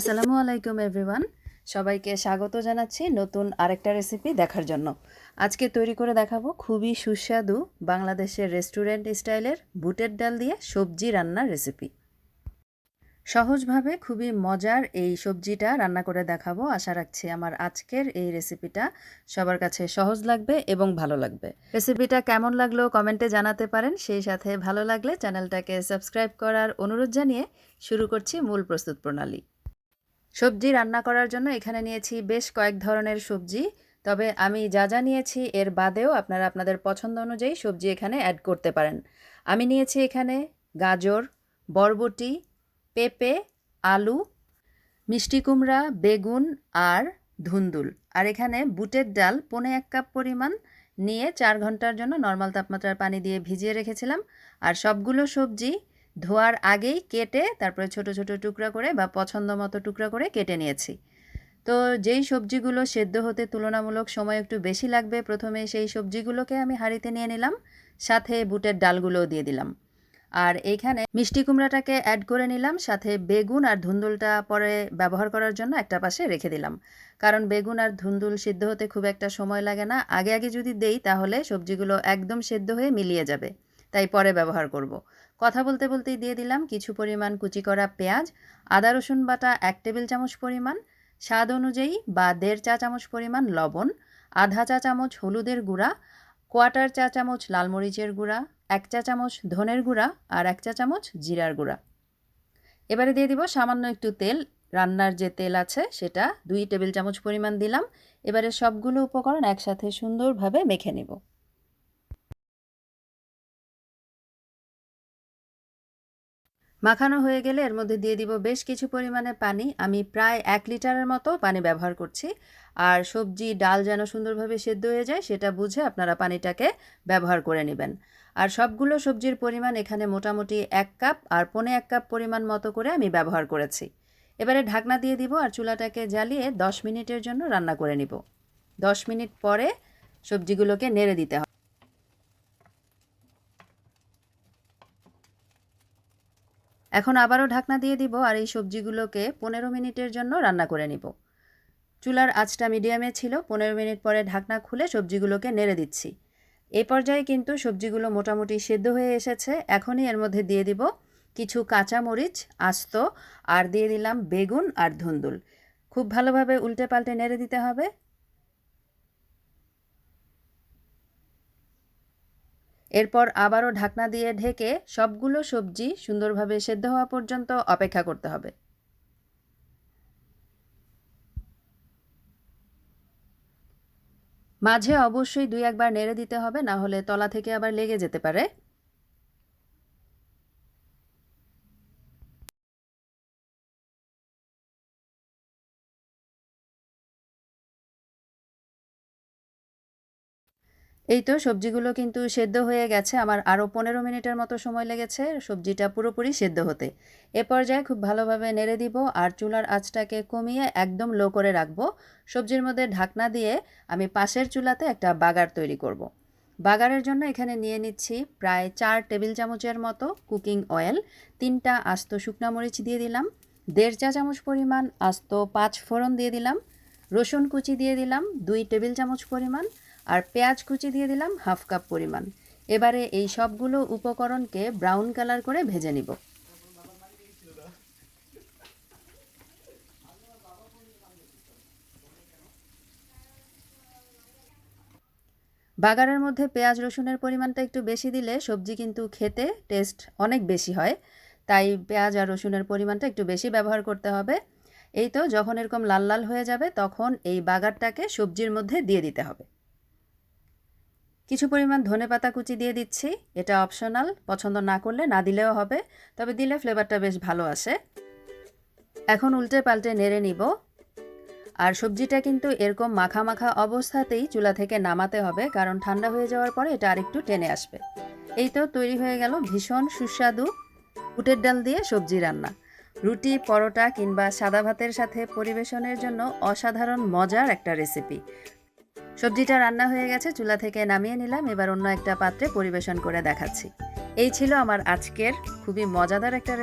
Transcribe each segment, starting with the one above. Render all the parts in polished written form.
আসসালামু আলাইকুম এভরিওয়ান, সবাইকে স্বাগত জানাচ্ছি নতুন আরেকটা রেসিপি দেখার জন্য। আজকে তৈরি করে দেখাবো খুবই সুস্বাদু বাংলাদেশের রেস্টুরেন্ট স্টাইলের বুটের ডাল দিয়ে সবজি রান্নার রেসিপি। সহজভাবে খুবই মজার এই সবজিটা রান্না করে দেখাবো। আশা রাখছি আমার আজকের এই রেসিপিটা সবার কাছে সহজ লাগবে এবং ভালো লাগবে। রেসিপিটা কেমন লাগলো কমেন্টে জানাতে পারেন। সেই সাথে ভালো লাগলে চ্যানেলটাকে সাবস্ক্রাইব করার অনুরোধ জানিয়ে শুরু করছি মূল প্রস্তুত প্রণালী। সবজি রান্না করার জন্য এখানে নিয়েছি বেশ কয়েক ধরনের সবজি, তবে আমি যা যা নিয়েছি এর বাদেও আপনারা আপনাদের পছন্দ অনুযায়ী সবজি এখানে অ্যাড করতে পারেন। আমি নিয়েছি এখানে গাজর, বরবটি, পেঁপে, আলু, মিষ্টি কুমড়া, বেগুন আর ধুন্দুল। আর এখানে বুটের ডাল 1.5 কাপ পরিমাণ নিয়ে 4 ঘন্টার জন্য নর্মাল তাপমাত্রার পানি দিয়ে ভিজিয়ে রেখেছিলাম। আর সবগুলো সবজি ধোয়ার আগেই কেটে তারপরে ছোট ছোট টুকরা করে বা পছন্দ মতো টুকরা করে কেটে নিয়েছি। তো যেই সবজিগুলো সেদ্ধ হতে তুলনামূলক সময় একটু বেশি লাগবে, প্রথমে সেই সবজিগুলোকে আমি হাঁড়িতে নিয়ে নিলাম, সাথে বুটের ডালগুলোও দিয়ে দিলাম। আর এইখানে মিষ্টি কুমড়াটাকে অ্যাড করে নিলাম, সাথে বেগুন আর ধুন্দুলটা পরে ব্যবহার করার জন্য একটা পাশে রেখে দিলাম। কারণ বেগুন আর ধুন্দুল সিদ্ধ হতে খুব একটা সময় লাগে না, আগে আগে যদি দেই তাহলে সবজিগুলো একদম সেদ্ধ হয়ে মিলিয়ে যাবে, তাই পরে ব্যবহার করব। কথা বলতে বলতেই দিয়ে দিলাম কিছু পরিমাণ কুচি করা পেঁয়াজ, আদা রসুন বাটা 1 টেবিল চামচ পরিমাণ, স্বাদ অনুযায়ী বা 1.5 চা চামচ পরিমাণ লবণ, আধা চা চামচ হলুদের গুঁড়া, 1/4 চা চামচ লাল মরিচের গুঁড়া, 1 চা চামচ ধনের গুঁড়া আর 1 চা চামচ জিরার গুঁড়া। এবারে দিয়ে দিব সামান্য একটু তেল, রান্নার যে তেল আছে সেটা 2 টেবিল চামচ পরিমাণ দিলাম। এবারে সবগুলো উপকরণ একসাথে সুন্দরভাবে মেখে নেব। মাখানো হয়ে গেলে এর মধ্যে দিয়ে দিব বেশ কিছু পরিমাণে পানি। আমি প্রায় 1 লিটারের মতো পানি ব্যবহার করছি। আর সবজি ডাল যেন সুন্দরভাবে সেদ্ধ হয়ে যায় সেটা বুঝে আপনারা পানিটাকে ব্যবহার করে নেবেন। আর সবগুলো সবজির পরিমাণ এখানে মোটামুটি 1 কাপ আর 1.5 কাপ পরিমাণ মতো করে আমি ব্যবহার করেছি। এবারে ঢাকনা দিয়ে দিব আর চুলাটাকে জ্বালিয়ে 10 মিনিটের জন্য রান্না করে নিব। 10 মিনিট পরে সবজিগুলোকে নেড়ে দিতে হবে। এখন আবারও ঢাকনা দিয়ে দিব আর এই সবজিগুলোকে 15 মিনিটের জন্য রান্না করে নিব। চুলার আঁচটা মিডিয়ামে ছিল। 15 মিনিট পরে ঢাকনা খুলে সবজিগুলোকে নেড়ে দিচ্ছি। এই পর্যায়ে কিন্তু সবজিগুলো মোটামুটি সেদ্ধ হয়ে এসেছে। এখনই এর মধ্যে দিয়ে দিব কিছু কাঁচা মরিচ আস্ত আর দিয়ে দিলাম বেগুন আর ধুন্দুল। খুব ভালোভাবে উল্টে পাল্টে নেড়ে দিতে হবে। এরপর আবারও ঢাকনা দিয়ে ঢেকে সবগুলো সবজি সুন্দরভাবে সেদ্ধ হওয়া পর্যন্ত অপেক্ষা করতে হবে। মাঝে অবশ্যই 2-1 বার নেড়ে দিতে হবে, না হলে তলা থেকে আবার লেগে যেতে পারে। এই তো সবজিগুলো কিন্তু সেদ্ধ হয়ে গেছে। আমার আরও 15 মিনিটের মতো সময় লেগেছে সবজিটা পুরোপুরি সেদ্ধ হতে। এ পর্যায়ে খুব ভালোভাবে নেড়ে দিব আর চুলার আঁচটাকে কমিয়ে একদম লো করে রাখবো। সবজির মধ্যে ঢাকনা দিয়ে আমি পাশের চুলাতে একটা বাগার তৈরি করব। বাগারের জন্য এখানে নিয়ে নিচ্ছি প্রায় 4 টেবিল চামচের মতো কুকিং অয়েল, 3টা আস্ত শুকনা মরিচ দিয়ে দিলাম, 1.5 চা চামচ পরিমাণ আস্ত 5 ফোড়ন দিয়ে দিলাম, রসুন কুচি দিয়ে দিলাম 2 টেবিল চামচ পরিমাণ, আর পেঁয়াজ কুচি দিয়ে দিলাম হাফ কাপ পরিমাণ। এবারে এই সবগুলো উপকরণকে ব্রাউন কালার করে ভেজে নিব। বাগারের মধ্যে পেঁয়াজ রসুনের পরিমাণটা একটু বেশি দিলে সবজি কিন্তু খেতে টেস্ট অনেক বেশি হয়, তাই পেঁয়াজ আর রসুনের পরিমাণটা একটু বেশি ব্যবহার করতে হবে। এই তো যখন এরকম লাল লাল হয়ে যাবে তখন এই বাগারটাকে সবজির মধ্যে দিয়ে দিতে হবে। কিছু পরিমাণ ধনেপাতা কুচি দিয়ে দিচ্ছি, এটা অপশনাল, পছন্দ না করলে না দিলেও হবে, তবে দিলে ফ্লেভারটা বেশ ভালো আসে। এখন উল্টে পাল্টে নেড়ে নিব। আর সবজিটা কিন্তু এরকম মাখা মাখা অবস্থাতেই চুলা থেকে নামাতে হবে, কারণ ঠান্ডা হয়ে যাওয়ার পরে এটা আরেকটু টেনে আসবে। এই তো তৈরি হয়ে গেল ভীষণ সুস্বাদু বুটের ডাল দিয়ে সবজি রান্না। রুটি, পরোটা কিংবা সাদা ভাতের সাথে পরিবেশনের জন্য অসাধারণ মজার একটা রেসিপি। সবজিটা রান্না হয়ে গেছে, চুলা থেকে নামিয়ে নিলাম। এবার অন্য একটা পাত্রে পরিবেশন করে দেখাচ্ছি। এই ছিল আমার আজকের খুবই মজাদার একটা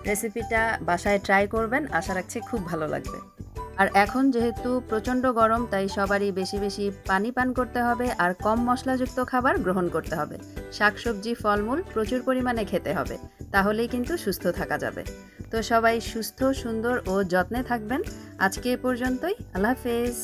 রেসিপিটা বাসায় ট্রাই করবেন, আশা রাখছি খুব ভালো লাগবে। আর এখন যেহেতু প্রচণ্ড গরম, তাই সবারই বেশি বেশি পানি পান করতে হবে আর কম মশলাযুক্ত খাবার গ্রহণ করতে হবে। শাকসবজি ফলমূল প্রচুর পরিমাণে খেতে হবে, তাহলেই কিন্তু সুস্থ থাকা যাবে। তো সবাই সুস্থ সুন্দর ও যত্নে থাকবেন। আজকে এ পর্যন্তই। আল্লাহ হাফেজ।